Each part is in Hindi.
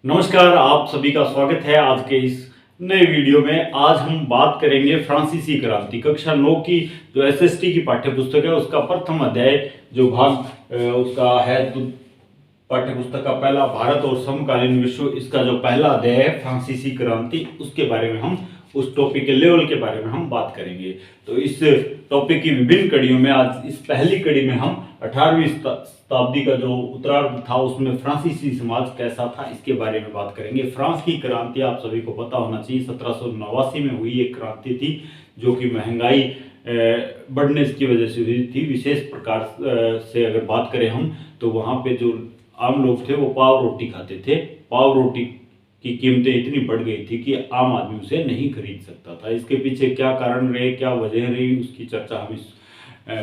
नमस्कार, आप सभी का स्वागत है आज के इस नए वीडियो में। आज हम बात करेंगे फ्रांसीसी क्रांति कक्षा 9 की जो एसएसटी की पाठ्य पुस्तक है उसका प्रथम अध्याय जो भाग उसका है पाठ्य पुस्तक का पहला भारत और समकालीन विश्व, इसका जो पहला अध्याय है फ्रांसीसी क्रांति, उसके बारे में हम उस टॉपिक के लेवल के बारे में हम बात करेंगे। तो इस टॉपिक की विभिन्न कड़ियों में आज इस पहली कड़ी में हम 18वीं शताब्दी का जो उत्तरार्ध था उसमें फ्रांसीसी समाज कैसा था इसके बारे में बात करेंगे। फ्रांस की क्रांति आप सभी को पता होना चाहिए 1789 में हुई एक क्रांति थी जो कि महंगाई बढ़ने की वजह से हुई थी। विशेष प्रकार से अगर बात करें हम तो वहाँ पे जो आम लोग थे वो पाव रोटी खाते थे। पाव रोटी की कीमतें इतनी बढ़ गई थी कि आम आदमी उसे नहीं खरीद सकता था। इसके पीछे क्या कारण रहे, क्या वजह रही, उसकी चर्चा हम इस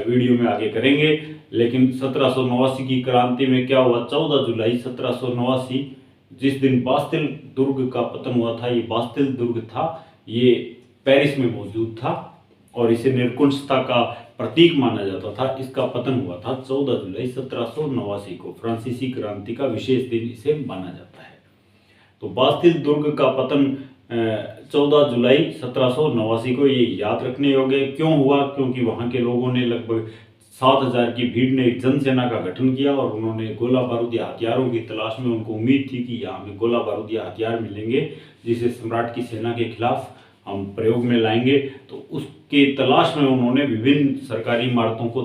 वीडियो में आगे करेंगे। लेकिन 1789 की क्रांति में क्या हुआ, 14 जुलाई 1789 जिस दिन बास्तिल दुर्ग का पतन हुआ था, ये बास्तिल दुर्ग था, ये पेरिस में मौजूद था और इसे निरंकुशता का प्रतीक माना जाता था। इसका पतन हुआ था 14 जुलाई 1789 को। फ्रांसीसी क्रांति का विशेष दिन इसे माना जाता है। तो बास्तिल दुर्ग का पतन 14 जुलाई 1789 को, ये याद रखने योग्य क्यों हुआ, क्योंकि वहाँ के लोगों ने लगभग 7000 की भीड़ ने एक जनसेना का गठन किया और उन्होंने गोला बारूद या हथियारों की तलाश में, उनको उम्मीद थी कि यहाँ हमें गोला बारूद या हथियार मिलेंगे जिसे सम्राट की सेना के खिलाफ हम प्रयोग में लाएंगे। तो उसके तलाश में उन्होंने विभिन्न सरकारी इमारतों को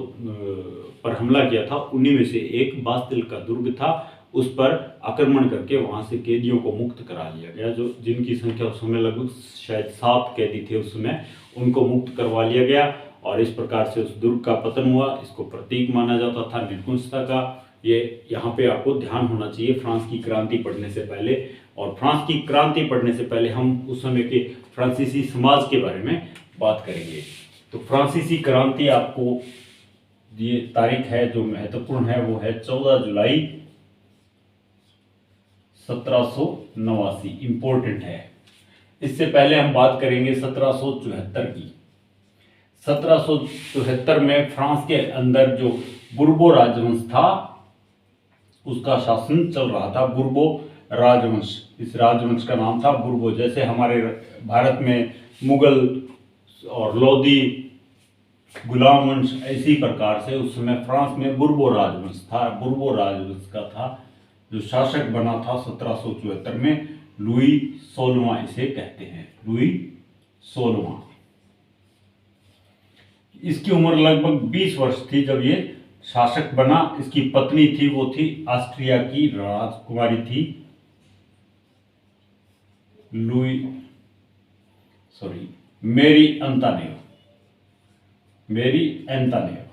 पर हमला किया था। उन्हीं में से एक बास्तिल का दुर्ग था, उस पर आक्रमण करके वहां से कैदियों को मुक्त करा लिया गया। जो जिनकी संख्या उस समय लगभग शायद 7 कैदी थे उस समय, उनको मुक्त करवा लिया गया और इस प्रकार से उस दुर्ग का पतन हुआ। इसको प्रतीक माना जाता था निरंकुशता का। ये यहाँ पे आपको ध्यान होना चाहिए फ्रांस की क्रांति पढ़ने से पहले। और फ्रांस की क्रांति पढ़ने से पहले हम उस समय के फ्रांसीसी समाज के बारे में बात करेंगे। तो फ्रांसीसी क्रांति, आपको ये तारीख है जो महत्वपूर्ण है वो है 14 जुलाई 1789, इंपॉर्टेंट है। इससे पहले हम बात करेंगे 1774 की। 1774 में फ्रांस के अंदर जो बुर्बो राजवंश था उसका शासन चल रहा था। बुर्बो राजवंश, इस राजवंश का नाम था बुर्बो। जैसे हमारे भारत में मुगल और लोधी गुलाम वंश, इसी प्रकार से उस समय फ्रांस में बुर्बो राजवंश था। बुर्बो राजवंश का था जो शासक बना था 1774 में, लुई 16वां इसे कहते हैं, लुई 16वां। इसकी उम्र लगभग 20 वर्ष थी जब ये शासक बना। इसकी पत्नी थी, वो थी ऑस्ट्रिया की राजकुमारी थी मेरी अंतोनेव। मेरी एंटोनेव,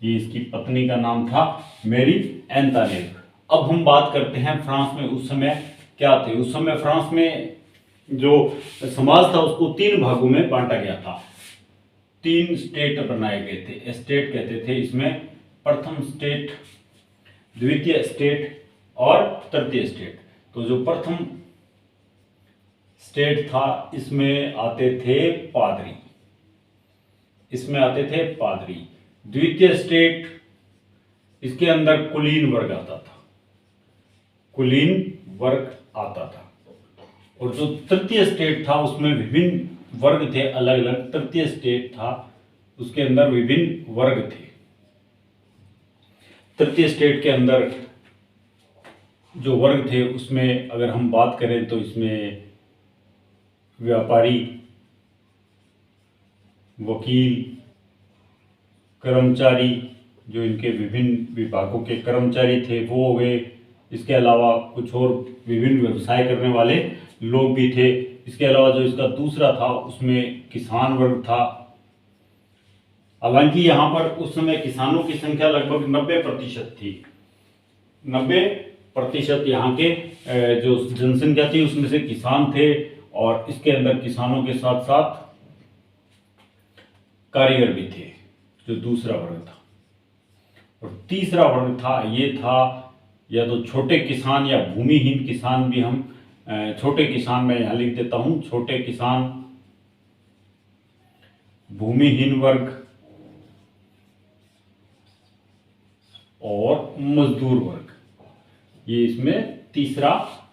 ये इसकी पत्नी का नाम था, मेरी एंटोनेव। अब हम बात करते हैं फ्रांस में उस समय क्या थे। उस समय फ्रांस में जो समाज था उसको 3 भागों में बांटा गया था। 3 स्टेट बनाए गए थे, स्टेट कहते थे इसमें। प्रथम स्टेट, द्वितीय स्टेट और तृतीय स्टेट। तो जो प्रथम स्टेट था इसमें आते थे पादरी, इसमें आते थे पादरी। द्वितीय स्टेट, इसके अंदर कुलीन वर्ग आता था, कुलीन वर्ग आता था। और जो तृतीय स्टेट था उसमें विभिन्न वर्ग थे, अलग अलग। तृतीय स्टेट था उसके अंदर विभिन्न वर्ग थे। तृतीय स्टेट के अंदर जो वर्ग थे उसमें अगर हम बात करें तो इसमें व्यापारी, वकील, कर्मचारी, जो इनके विभिन्न विभागों के कर्मचारी थे वो हो गए। इसके अलावा कुछ और विभिन्न व्यवसाय करने वाले लोग भी थे। इसके अलावा जो इसका दूसरा था उसमें किसान वर्ग था। हालांकि यहाँ पर उस समय किसानों की संख्या लगभग 90% थी। 90% यहाँ के जो जनसंख्या थी उसमें से किसान थे। और इसके अंदर किसानों के साथ साथ कारीगर भी थे, जो दूसरा वर्ग था। और तीसरा वर्ग था, ये था या तो छोटे किसान या भूमिहीन किसान भी। हम छोटे किसान मैं यहाँ लिख देता हूँ, छोटे किसान, भूमिहीन वर्ग और मजदूर वर्ग, ये इसमें तीसरा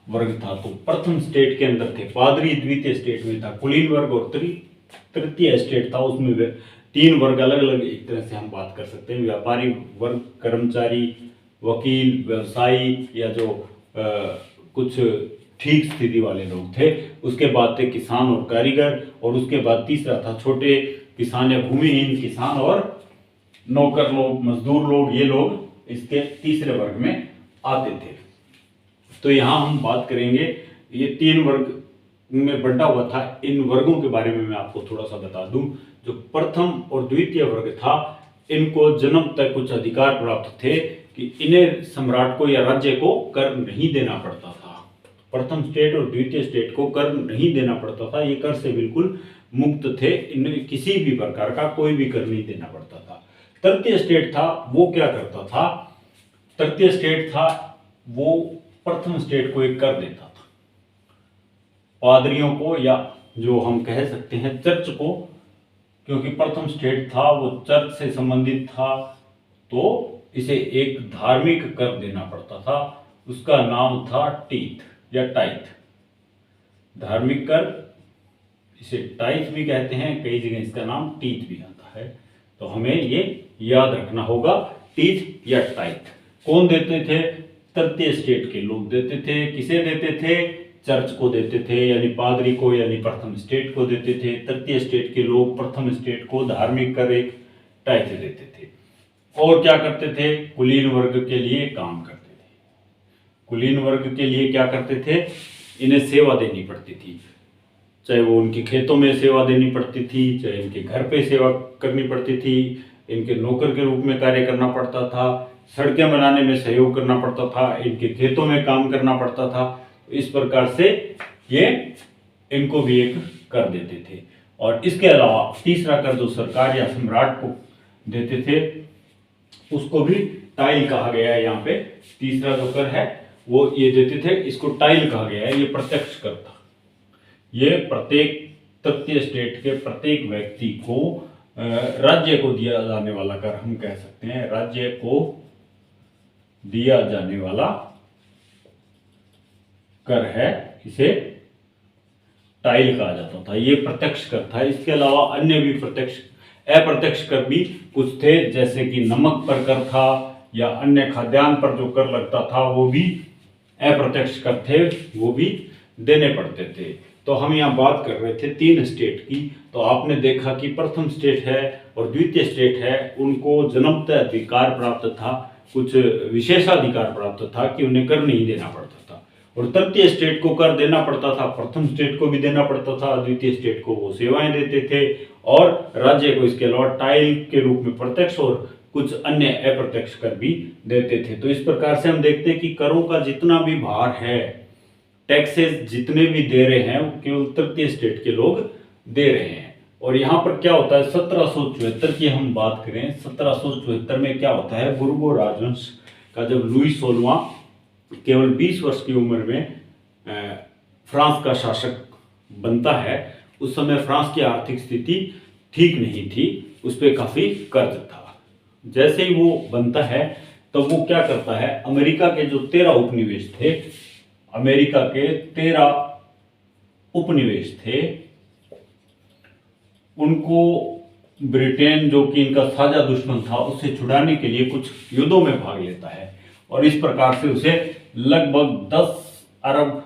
वर्ग था। तो प्रथम स्टेट के अंदर थे पादरी, द्वितीय स्टेट में था कुलीन वर्ग और तृतीय स्टेट था उसमें तीन वर्ग अलग अलग एक तरह से हम बात कर सकते हैं। व्यापारी वर्ग, कर्मचारी, वकील, व्यवसायी या जो कुछ ठीक स्थिति वाले लोग थे। उसके बाद थे किसान और कारीगर, और उसके बाद तीसरा था छोटे किसान या भूमिहीन किसान और नौकर लोग, मजदूर लोग। ये लोग इसके तीसरे वर्ग में आते थे। तो यहाँ हम बात करेंगे, ये तीन वर्ग में बंटा हुआ था। इन वर्गों के बारे में मैं आपको थोड़ा सा बता दूं। जो प्रथम और द्वितीय वर्ग था, इनको जन्म तक कुछ अधिकार प्राप्त थे कि इन्हें सम्राट को या राज्य को कर नहीं देना पड़ता था। प्रथम स्टेट और द्वितीय स्टेट को कर नहीं देना पड़ता था, ये कर से बिल्कुल मुक्त थे। इन्हें किसी भी प्रकार का कोई भी कर नहीं देना पड़ता था। तृतीय स्टेट था, वो क्या करता था? तृतीय स्टेट था वो प्रथम स्टेट को एक कर देता था, पादरियों को या जो हम कह सकते हैं चर्च को, क्योंकि प्रथम स्टेट था वो चर्च से संबंधित था, तो इसे एक धार्मिक कर देना पड़ता था। उसका नाम था टीथ या टाइथ। धार्मिक कर, इसे टाइथ भी कहते हैं, कई जगह इसका नाम टीथ भी आता है। तो हमें ये याद रखना होगा, टीथ या टाइथ। कौन देते थे? तृतीय स्टेट के लोग देते थे। किसे देते थे? चर्च को देते थे, यानी पादरी को, यानी प्रथम स्टेट को देते थे। तृतीय स्टेट के लोग प्रथम स्टेट को धार्मिक कर एक टाइथ देते थे। और क्या करते थे? कुलीन वर्ग के लिए काम करते थे। कुलीन वर्ग के लिए क्या करते थे? इन्हें सेवा देनी पड़ती थी, चाहे वो उनके खेतों में सेवा देनी पड़ती थी, चाहे इनके घर पे सेवा करनी पड़ती थी, इनके नौकर के रूप में कार्य करना पड़ता था, सड़कें बनाने में सहयोग करना पड़ता था, इनके खेतों में काम करना पड़ता था। इस प्रकार से ये इनको भी एक कर देते थे। और इसके अलावा तीसरा कर जो सरकार या सम्राट को देते थे, उसको भी टाइल कहा गया है। यहाँ पे तीसरा जो कर है वो ये देते थे, इसको टाइल कहा गया है। ये प्रत्यक्ष कर था। ये प्रत्येक तृतीय स्टेट के प्रत्येक व्यक्ति को राज्य को दिया जाने वाला कर हम कह सकते हैं। राज्य को दिया जाने वाला कर है, इसे टाइल कहा जाता था। ये प्रत्यक्ष कर था। इसके अलावा अन्य भी प्रत्यक्ष अप्रत्यक्ष कर भी कुछ थे, जैसे कि नमक पर कर था या अन्य खाद्यान्न पर जो कर लगता था वो भी अप्रत्यक्ष कर थे, वो भी देने पड़ते थे। तो हम यहाँ बात कर रहे थे तीन स्टेट की। तो आपने देखा कि प्रथम स्टेट है और द्वितीय स्टेट है, उनको जन्मतः अधिकार प्राप्त था, कुछ विशेषाधिकार प्राप्त था कि उन्हें कर नहीं देना पड़ता था। और तृतीय स्टेट को कर देना पड़ता था, प्रथम स्टेट को भी देना पड़ता था, द्वितीय स्टेट को वो सेवाएं देते थे, और राज्य को इसके अलावा टाइल के रूप में प्रत्यक्ष और कुछ अन्य अप्रत्यक्ष कर भी देते थे। तो इस प्रकार से हम देखते हैं कि करों का जितना भी भार है, टैक्सेस जितने भी दे रहे हैं, वो केवल तृतीय स्टेट के लोग दे रहे हैं। और यहाँ पर क्या होता है, 1774 की हम बात करें, 1774 में क्या होता है, बुर्बो राजवंश का जब लुई 16वां केवल 20 वर्ष की उम्र में फ्रांस का शासक बनता है, उस समय फ्रांस की आर्थिक स्थिति ठीक नहीं थी, उस पर काफ़ी कर्ज था। जैसे ही वो बनता है तो वो क्या करता है, अमेरिका के जो 13 उपनिवेश थे, अमेरिका के 13 उपनिवेश थे, उनको ब्रिटेन, जो कि इनका साझा दुश्मन था, उससे छुड़ाने के लिए कुछ युद्धों में भाग लेता है। और इस प्रकार से उसे लगभग 10 अरब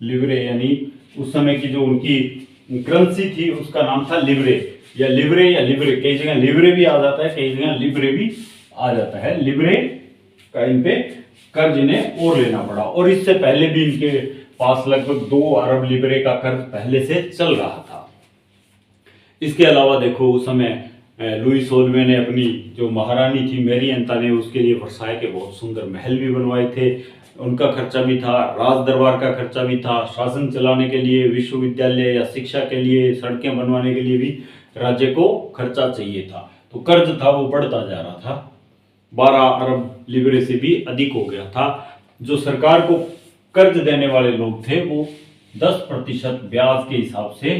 लिवरे यानी उस समय की जो उनकी करेंसी थी उसका नाम था लिवरे या लिवरे, कई जगह लिवरे भी आ जाता है, कई जगह लिवरे भी आ जाता है। लिवरे का इन पे कर्ज इन्हें और लेना पड़ा, और इससे पहले भी इनके पास लगभग 2 अरब लिवरे का कर्ज पहले से चल रहा था। इसके अलावा देखो, उस समय लुई 16वें ने अपनी जो महारानी थी मैरी अंता ने उसके लिए वर्साय के बहुत सुंदर महल भी बनवाए थे, उनका खर्चा भी था, राज दरबार का खर्चा भी था, शासन चलाने के लिए, विश्वविद्यालय या शिक्षा के लिए, सड़कें बनवाने के लिए भी राज्य को खर्चा चाहिए था। तो कर्ज था वो बढ़ता जा रहा था, 12 अरब लिवरे से भी अधिक हो गया था। जो सरकार को कर्ज देने वाले लोग थे वो 10% ब्याज के हिसाब से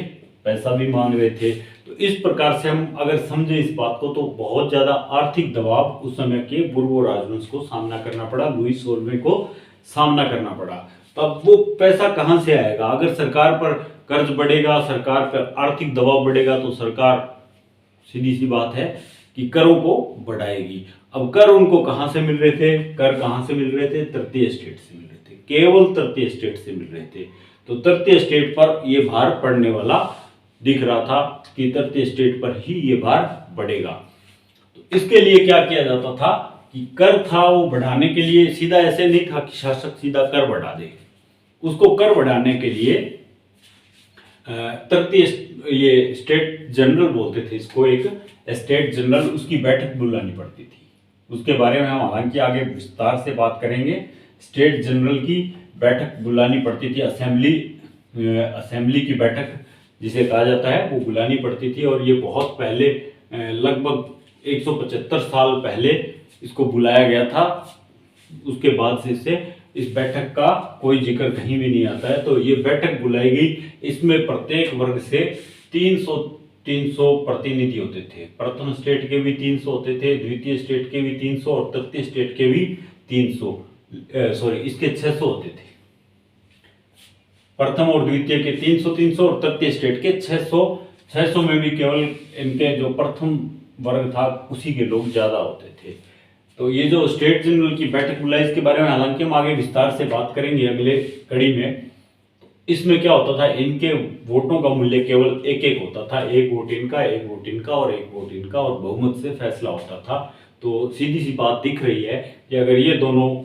पैसा भी मांग रहे थे। तो इस प्रकार से हम अगर समझे इस बात को तो बहुत ज्यादा आर्थिक दबाव उस समय के बुर्बो राजवंश को सामना करना पड़ा, लुई 16वें को सामना करना पड़ा। तब वो पैसा कहाँ से आएगा? अगर सरकार पर कर्ज बढ़ेगा, सरकार पर आर्थिक दबाव बढ़ेगा तो सरकार सीधी सी बात है कि करों को बढ़ाएगी। अब कर उनको कहाँ से मिल रहे थे? कर कहाँ से मिल रहे थे? तृतीय स्टेट से मिल रहे थे, केवल तृतीय स्टेट से मिल रहे थे। तो तृतीय स्टेट पर यह भार पड़ने वाला दिख रहा था कि तृतीय स्टेट पर ही ये भार बढ़ेगा। तो इसके लिए क्या किया जाता था कि कर था वो बढ़ाने के लिए सीधा ऐसे नहीं था कि शासक सीधा कर बढ़ा दे। उसको कर बढ़ाने के लिए तृतीय ये स्टेट जनरल बोलते थे इसको, एक स्टेट जनरल, उसकी बैठक बुलानी पड़ती थी। उसके बारे में हम हालांकि आगे विस्तार से बात करेंगे। स्टेट जनरल की बैठक बुलानी पड़ती थी, असेंबली की बैठक जिसे कहा जाता है वो बुलानी पड़ती थी। और ये बहुत पहले लगभग 175 साल पहले इसको बुलाया गया था। उसके बाद से इस बैठक का कोई जिक्र कहीं भी नहीं आता है। तो ये बैठक बुलाई गई, इसमें प्रत्येक वर्ग से 300 प्रतिनिधि होते थे। प्रथम स्टेट के भी 300 होते थे, द्वितीय स्टेट के भी 300 और तृतीय स्टेट के भी 300 इसके 600 होते थे। प्रथम और द्वितीय के 300 और तृतीय स्टेट के 600 में भी केवल इनके जो प्रथम वर्ग था उसी के लोग ज्यादा होते थे। तो ये जो स्टेट जनरल की बैठक बुलाई इसके बारे में हालांकि हम आगे विस्तार से बात करेंगे अगले कड़ी में। इसमें क्या होता था, इनके वोटों का मूल्य केवल एक होता था, एक वोट इनका, एक वोट इनका और एक वोट इनका, और बहुमत से फैसला होता था। तो सीधी सी बात दिख रही है कि अगर ये दोनों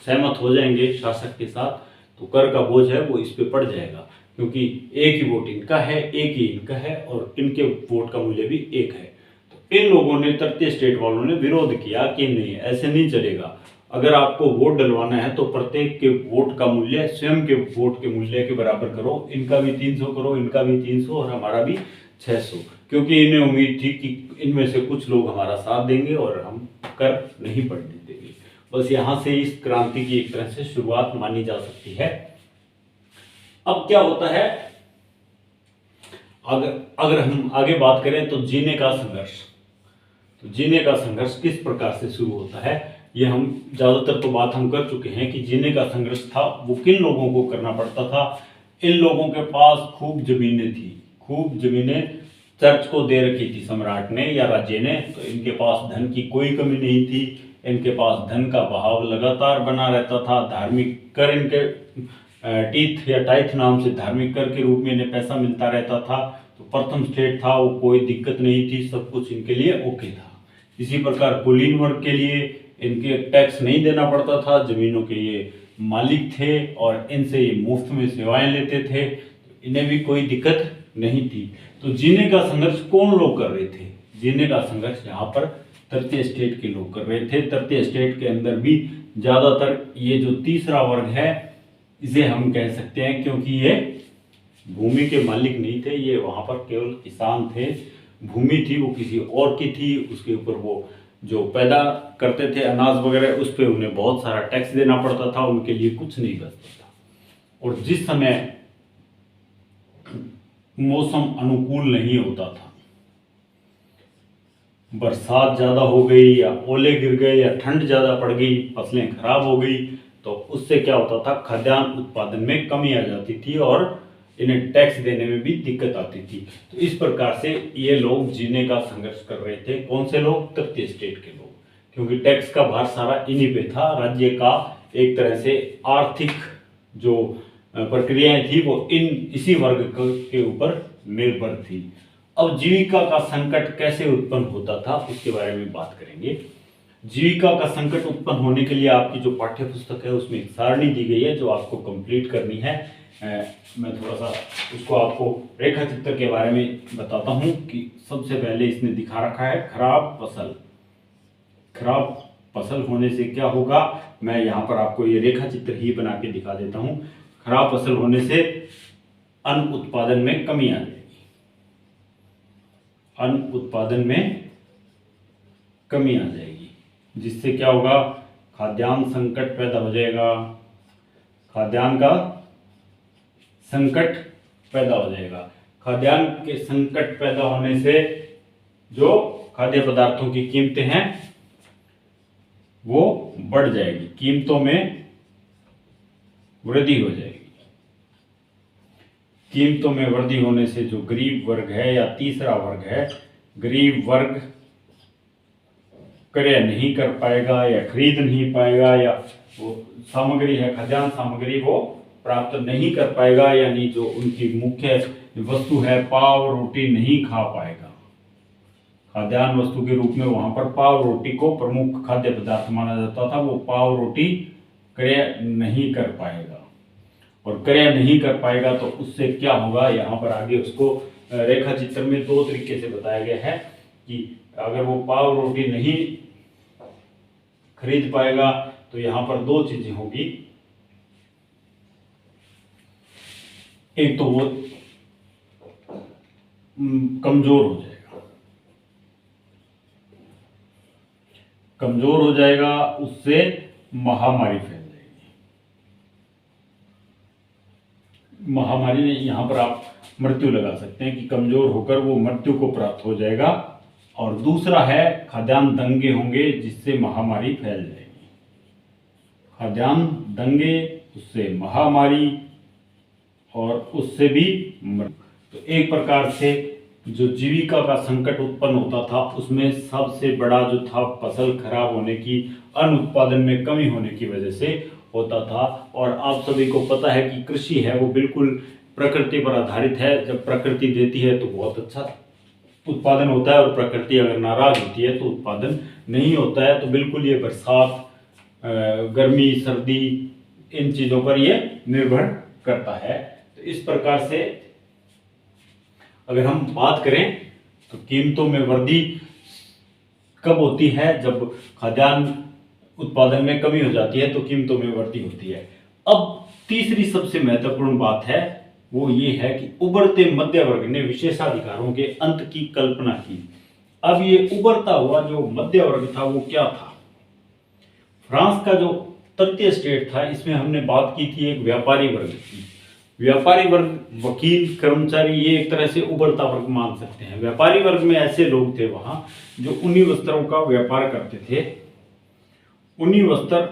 सहमत हो जाएंगे शासक के साथ तो कर का बोझ है वो इस पे पड़ जाएगा, क्योंकि एक ही वोट इनका है, एक ही इनका है और इनके वोट का मूल्य भी एक है। तो इन लोगों ने, तृतीय स्टेट वालों ने विरोध किया कि नहीं, ऐसे नहीं चलेगा। अगर आपको वोट डलवाना है तो प्रत्येक के वोट का मूल्य स्वयं के वोट के मूल्य के बराबर करो। इनका भी 300 करो, इनका भी 300 और हमारा भी 600, क्योंकि इन्हें उम्मीद थी कि इनमें से कुछ लोग हमारा साथ देंगे और हम कर नहीं बढ़ने देंगे। बस यहाँ से इस क्रांति की एक तरह से शुरुआत मानी जा सकती है। अब क्या होता है, अगर हम आगे बात करें तो जीने का संघर्ष, तो जीने का संघर्ष किस प्रकार से शुरू होता है, ये हम ज्यादातर तो बात हम कर चुके हैं कि जीने का संघर्ष था वो किन लोगों को करना पड़ता था। इन लोगों के पास खूब जमीनें थी, खूब जमीनें चर्च को दे रखी थी सम्राट ने या राज्य ने, तो इनके पास धन की कोई कमी नहीं थी। इनके पास धन का बहाव लगातार बना रहता था। धार्मिक कर, इनके टीथ या टाइथ नाम से धार्मिक कर के रूप में इन्हें पैसा मिलता रहता था। तो प्रथम स्टेट था वो कोई दिक्कत नहीं थी, सब कुछ इनके लिए ओके था। इसी प्रकार कुलीन वर्ग के लिए इनके टैक्स नहीं देना पड़ता था, जमीनों के ये मालिक थे और इनसे ये मुफ्त में सेवाएं लेते थे, तो इन्हें भी कोई दिक्कत नहीं थी। तो जीने का संघर्ष कौन लोग कर रहे थे? जीने का संघर्ष यहाँ पर तृतीय स्टेट के लोग कर रहे थे। तृतीय स्टेट के अंदर भी ज्यादातर ये जो तीसरा वर्ग है इसे हम कह सकते हैं, क्योंकि ये भूमि के मालिक नहीं थे, ये वहां पर केवल किसान थे। भूमि थी वो किसी और की थी, उसके ऊपर वो जो पैदा करते थे अनाज वगैरह उस पर उन्हें बहुत सारा टैक्स देना पड़ता था, उनके लिए कुछ नहीं बचता था। और जिस समय मौसम अनुकूल नहीं होता था, बरसात ज्यादा हो गई या ओले गिर गए या ठंड ज्यादा पड़ गई, फसलें खराब हो गई, तो उससे क्या होता था, खाद्यान्न उत्पादन में कमी आ जाती थी और इन्हें टैक्स देने में भी दिक्कत आती थी। तो इस प्रकार से ये लोग जीने का संघर्ष कर रहे थे। कौन से लोग? तृतीय स्टेट के लोग, क्योंकि टैक्स का भार सारा इन्हीं पे था। राज्य का एक तरह से आर्थिक जो प्रक्रियाएं थी वो इसी वर्ग के ऊपर निर्भर थी। अब जीविका का संकट कैसे उत्पन्न होता था उसके बारे में बात करेंगे। जीविका का संकट उत्पन्न होने के लिए आपकी जो पाठ्य पुस्तक है उसमें एक सारणी दी गई है जो आपको कंप्लीट करनी है। मैं थोड़ा सा उसको आपको रेखा चित्र के बारे में बताता हूं कि सबसे पहले इसने दिखा रखा है खराब फसल। खराब फसल होने से क्या होगा, मैं यहाँ पर आपको ये रेखा चित्र ही बना के दिखा देता हूँ। खराब फसल होने से अन्न उत्पादन में कमी आ जाएगी, अन्न उत्पादन में कमी आ जाएगी, जिससे क्या होगा, खाद्यान्न संकट पैदा हो जाएगा, खाद्यान्न का संकट पैदा हो जाएगा। खाद्यान्न के संकट पैदा होने से जो खाद्य पदार्थों की कीमतें हैं वो बढ़ जाएगी, कीमतों में वृद्धि हो जाएगी। कीमतों में वृद्धि होने से जो गरीब वर्ग है या तीसरा वर्ग है, गरीब वर्ग क्रय नहीं कर पाएगा या खरीद नहीं पाएगा, या वो सामग्री है, खाद्यान्न सामग्री वो प्राप्त नहीं कर पाएगा, यानी जो उनकी मुख्य वस्तु है पाव रोटी नहीं खा पाएगा। खाद्यान्न वस्तु के रूप में वहां पर पाव रोटी को प्रमुख खाद्य पदार्थ माना जाता था, वो पाव रोटी क्रय नहीं कर पाएगा। और क्रय नहीं कर पाएगा तो उससे क्या होगा, यहाँ पर आगे उसको रेखा चित्र में दो तरीके से बताया गया है कि अगर वो पाव रोटी नहीं खरीद पाएगा तो यहाँ पर दो चीजें होगी। एक तो वो कमजोर हो जाएगा, कमजोर हो जाएगा, उससे महामारी फैल जाएगी। महामारी में यहाँ पर आप मृत्यु लगा सकते हैं कि कमजोर होकर वो मृत्यु को प्राप्त हो जाएगा। और दूसरा है खाद्यान्न दंगे होंगे जिससे महामारी फैल जाएगी। खाद्यान्न दंगे, उससे महामारी और उससे भी मृत्यु। तो एक प्रकार से जो जीविका का संकट उत्पन्न होता था उसमें सबसे बड़ा जो था फसल खराब होने की, अन्न उत्पादन में कमी होने की वजह से होता था। और आप सभी को पता है कि कृषि है वो बिल्कुल प्रकृति पर आधारित है। जब प्रकृति देती है तो बहुत अच्छा उत्पादन होता है, और प्रकृति अगर नाराज होती है तो उत्पादन नहीं होता है। तो बिल्कुल ये बरसात, गर्मी, सर्दी, इन चीज़ों पर ये निर्भर करता है। तो इस प्रकार से अगर हम बात करें तो कीमतों में वृद्धि कब होती है, जब खाद्यान्न उत्पादन में कमी हो जाती है तो कीमतों में वृद्धि होती है। अब तीसरी सबसे महत्वपूर्ण बात है वो ये है कि उभरते मध्य वर्ग ने विशेषाधिकारों के अंत की कल्पना की। अब ये उभरता हुआ जो मध्य वर्ग था वो क्या था? फ्रांस का जो तृतीय स्टेट था इसमें हमने बात की थी एक व्यापारी वर्ग की। व्यापारी वर्ग, वकील, कर्मचारी, ये एक तरह से उभरता वर्ग मान सकते हैं। व्यापारी वर्ग में ऐसे लोग थे वहां जो ऊनी वस्त्रों का व्यापार करते थे। ऊनी वस्त्र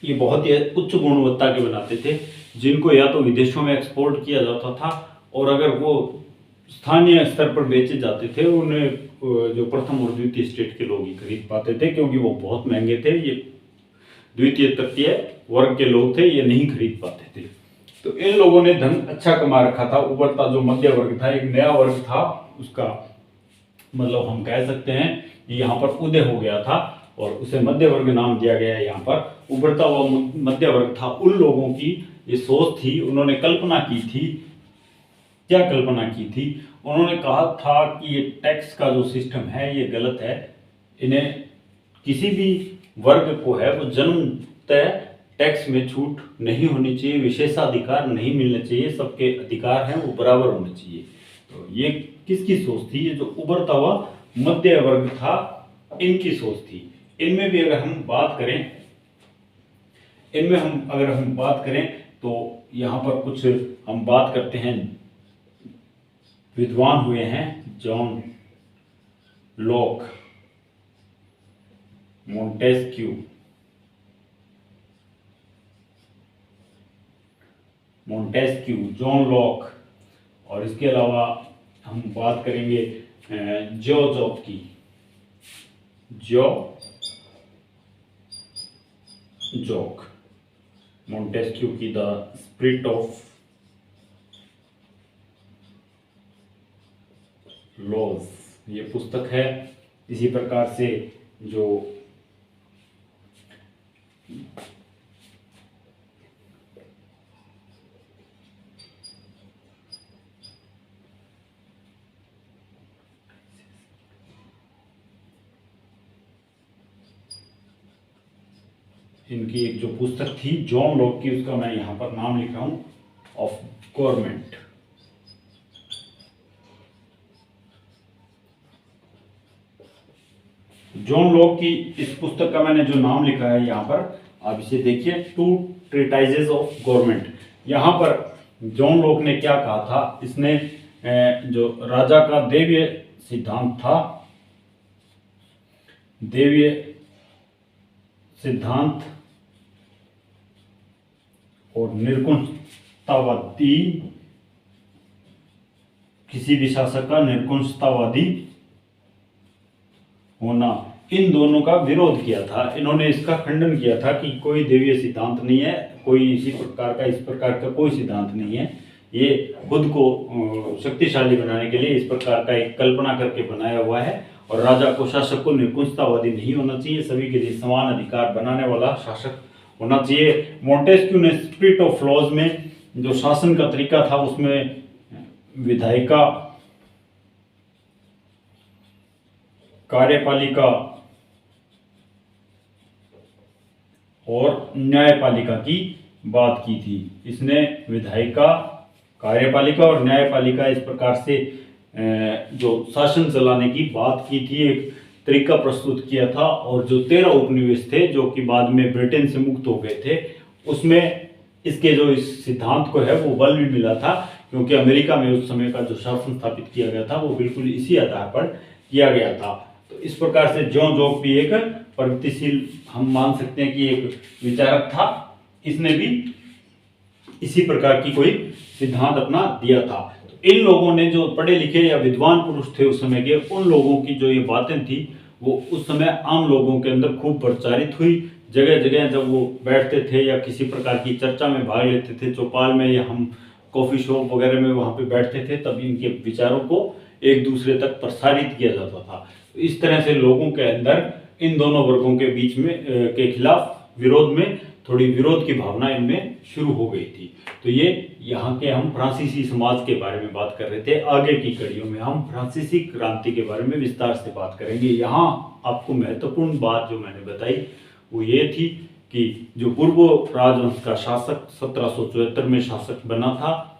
ये बहुत ही उच्च गुणवत्ता के बनाते थे, जिनको या तो विदेशों में एक्सपोर्ट किया जाता था, और अगर वो स्थानीय स्तर पर बेचे जाते थे उन्हें जो प्रथम और द्वितीय स्टेट के लोग ही खरीद पाते थे, क्योंकि वो बहुत महंगे थे। ये द्वितीय तृतीय वर्ग के लोग थे, ये नहीं खरीद पाते थे। तो इन लोगों ने धन अच्छा कमा रखा था। उभरता जो मध्य वर्ग था, एक नया वर्ग था, उसका मतलब हम कह सकते हैं कि यहाँ पर उदय हो गया था और उसे मध्य वर्ग नाम दिया गया है। यहाँ पर उभरता हुआ मध्य वर्ग था। उन लोगों की ये सोच थी, उन्होंने कल्पना की थी। क्या कल्पना की थी? उन्होंने कहा था कि ये टैक्स का जो सिस्टम है ये गलत है। इन्हें किसी भी वर्ग को है वो जन्मतः टैक्स में छूट नहीं होनी चाहिए, विशेषाधिकार नहीं मिलने चाहिए, सबके अधिकार हैं वो बराबर होने चाहिए। तो ये किसकी सोच थी? ये जो उभरता हुआ मध्य वर्ग था इनकी सोच थी। इनमें भी अगर हम बात करें, अगर हम बात करें तो यहाँ पर कुछ हम बात करते हैं। विद्वान हुए हैं John Locke, Montesquieu, John Locke, और इसके अलावा हम बात करेंगे जॉब की। जॉक, मोंटेस्क्यू की द स्पिरिट ऑफ लॉज, ये पुस्तक है। इसी प्रकार से जो इनकी एक जो पुस्तक थी जॉन लॉक की, उसका मैं यहाँ पर नाम लिख रहा हूँ, ऑफ गवर्नमेंट। जॉन लॉक की इस पुस्तक का मैंने जो नाम लिखा है यहाँ पर, आप इसे देखिए, टू ट्रीटाइजेस ऑफ गवर्नमेंट। यहाँ पर जॉन लॉक ने क्या कहा था? इसने जो राजा का दैवीय सिद्धांत था, दैवीय सिद्धांत और निरंकुशतावादी, किसी भी शासक का निरंकुशतावादी होना, इन दोनों का विरोध किया था। इन्होंने इसका खंडन किया था कि कोई दैवीय सिद्धांत नहीं है, कोई इस प्रकार का कोई सिद्धांत नहीं है, ये खुद को शक्तिशाली बनाने के लिए इस प्रकार का एक कल्पना करके बनाया हुआ है। और राजा को, शासक को निरंकुशतावादी नहीं होना चाहिए, सभी के लिए समान अधिकार बनाने वाला शासक होना चाहिए। मोंटेस्क्यू ने स्पिरिट ऑफ लॉज में जो शासन का तरीका था उसमें विधायिका, कार्यपालिका और न्यायपालिका की बात की थी। इसने विधायिका, कार्यपालिका और न्यायपालिका इस प्रकार से जो शासन चलाने की बात की थी, एक तरीका प्रस्तुत किया था। और जो 13 उपनिवेश थे जो कि बाद में ब्रिटेन से मुक्त हो गए थे, उसमें इसके जो इस सिद्धांत को है वो बल भी मिला था, क्योंकि अमेरिका में उस समय का जो शासन स्थापित किया गया था वो बिल्कुल इसी आधार पर किया गया था। तो इस प्रकार से जॉन जॉब भी एक प्रगतिशील, हम मान सकते हैं कि एक विचारक था, इसने भी इसी प्रकार की कोई सिद्धांत अपना दिया था। तो इन लोगों ने, जो पढ़े लिखे या विद्वान पुरुष थे उस समय के, उन लोगों की जो ये बातें थी वो उस समय आम लोगों के अंदर खूब प्रचारित हुई। जगह जगह जब वो बैठते थे या किसी प्रकार की चर्चा में भाग लेते थे, चौपाल में या हम कॉफ़ी शॉप वगैरह में वहाँ पे बैठते थे, तब इनके विचारों को एक दूसरे तक प्रसारित किया जाता था। तो इस तरह से लोगों के अंदर इन दोनों वर्गों के बीच में के खिलाफ, विरोध में थोड़ी विरोध की भावना इनमें शुरू हो गई थी। तो ये यहाँ के, हम फ्रांसीसी समाज के बारे में बात कर रहे थे। आगे की कड़ियों में हम फ्रांसीसी क्रांति के बारे में विस्तार से बात करेंगे। यहाँ आपको महत्वपूर्ण बात जो मैंने बताई वो ये थी कि जो पूर्व राजवंश का शासक 1774 में शासक बना था,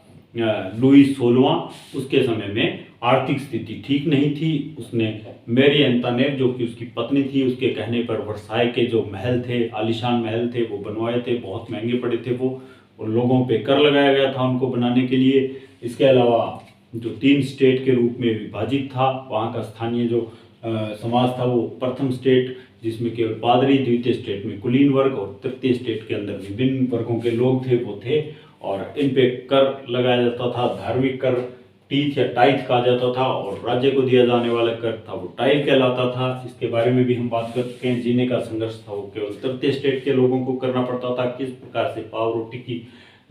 लुई 16वां, उसके समय में आर्थिक स्थिति ठीक नहीं थी। उसने मैरी एंटोनेट, जो कि उसकी पत्नी थी, उसके कहने पर वर्साय के जो महल थे, आलीशान महल थे, वो बनवाए थे, बहुत महंगे पड़े थे वो, और लोगों पे कर लगाया गया था उनको बनाने के लिए। इसके अलावा जो 3 स्टेट के रूप में विभाजित था, वहाँ का स्थानीय जो समाज था वो प्रथम स्टेट, जिसमें केवल पादरी, द्वितीय स्टेट में कुलीन वर्ग और तृतीय स्टेट के अंदर विभिन्न वर्गों के लोग थे, वो थे। और इन पे कर लगाया जाता था, धार्मिक कर टीथ या टाइथ कहा जाता था, और राज्य को दिया जाने वाला कर था वो टाइप कहलाता था। इसके बारे में भी हम बात कर चुके हैं। जीने का संघर्ष था वो केवल तृतीय स्टेट के लोगों को करना पड़ता था। किस प्रकार से पाव रोटी की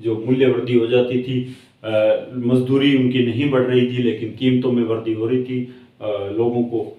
जो मूल्य वृद्धि हो जाती थी, मजदूरी उनकी नहीं बढ़ रही थी लेकिन कीमतों में वृद्धि हो रही थी, लोगों को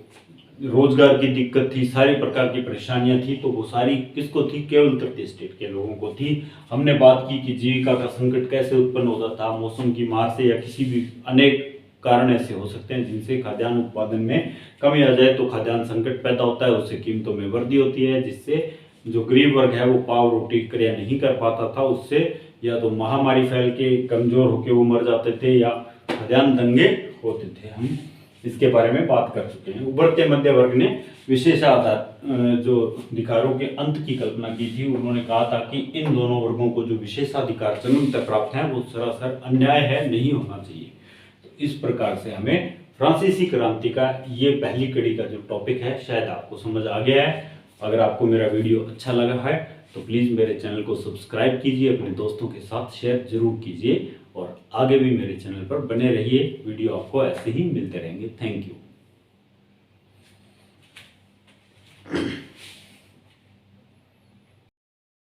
रोजगार की दिक्कत थी, सारी प्रकार की परेशानियां थी, तो वो सारी किसको थी? केवल तृतीय स्टेट के लोगों को थी। हमने बात की कि जीविका का संकट कैसे उत्पन्न होता था, मौसम की मार से या किसी भी अनेक कारण ऐसे हो सकते हैं जिनसे खाद्यान्न उत्पादन में कमी आ जाए तो खाद्यान्न संकट पैदा होता है, उससे कीमतों में वृद्धि होती है, जिससे जो गरीब वर्ग है वो पाव रोटी क्रिया नहीं कर पाता था, उससे या तो महामारी फैल के कमजोर होकर वो मर जाते थे या खाद्यान्न दंगे होते थे। हम इसके बारे में बात कर चुके हैं। उभरते मध्य वर्ग ने विशेषाधिकार जो अधिकारों के अंत की कल्पना की थी। उन्होंने कहा था कि इन दोनों वर्गों को जो विशेषाधिकार जन्मतः प्राप्त हैं वो सरासर अन्याय है, नहीं होना चाहिए। तो इस प्रकार से हमें फ्रांसीसी क्रांति का ये पहली कड़ी का जो टॉपिक है शायद आपको समझ आ गया है। अगर आपको मेरा वीडियो अच्छा लगा है तो प्लीज़ मेरे चैनल को सब्सक्राइब कीजिए, अपने दोस्तों के साथ शेयर जरूर कीजिए और आगे भी मेरे चैनल पर बने रहिए। वीडियो आपको ऐसे ही मिलते रहेंगे। Thank you.